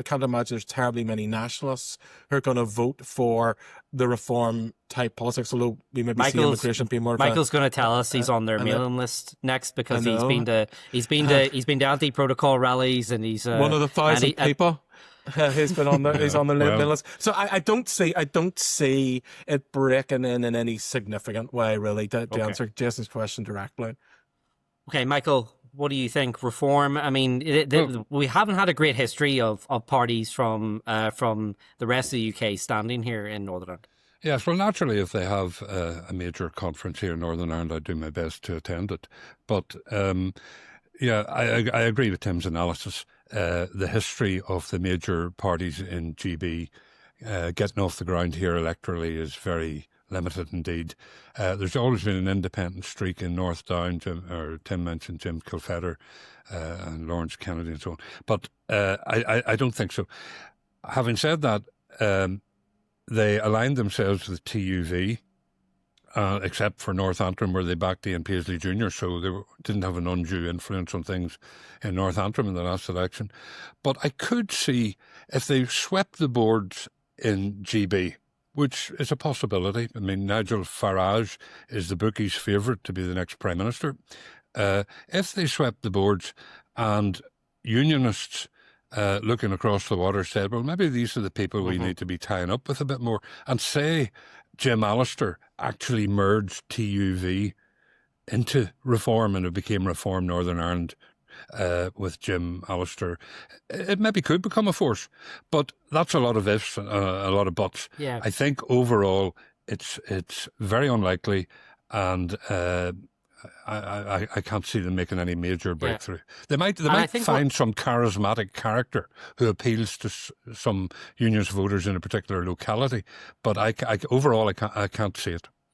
I can't imagine there's terribly many nationalists who are going to vote for the reform type politics, although we maybe see immigration being more of Michael's going to tell us he's on their mailing list next because he's been to anti-protocol rallies, and he's one of the 1,000 people. He's been on he's on the mailing list. So I don't see it breaking in any significant way, really, to answer Jason's question directly. Okay, Michael, what do you think? Reform? I mean, we haven't had a great history of parties from the rest of the UK standing here in Northern Ireland. Yes, well, naturally, if they have a major conference here in Northern Ireland, I'd do my best to attend it. But I agree with Tim's analysis. The history of the major parties in GB getting off the ground here electorally is very limited indeed. There's always been an independent streak in North Down. Tim mentioned Jim Kilfetter and Lawrence Kennedy and so on. But I don't think so. Having said that, they aligned themselves with TUV, except for North Antrim, where they backed Ian Paisley Jr., so they didn't have an undue influence on things in North Antrim in the last election. But I could see if they swept the boards in GB, which is a possibility. I mean, Nigel Farage is the bookies' favourite to be the next Prime Minister. If they swept the boards and unionists looking across the water said, well, maybe these are the people we need to be tying up with a bit more, and say Jim Allister actually merged TUV into Reform and it became Reform Northern Ireland with Jim Allister, it maybe could become a force. But that's a lot of ifs, a lot of buts. Yeah. I think overall it's very unlikely, and I can't see them making any major breakthrough. They might find some charismatic character who appeals to some unionist voters in a particular locality, but overall I can't see it.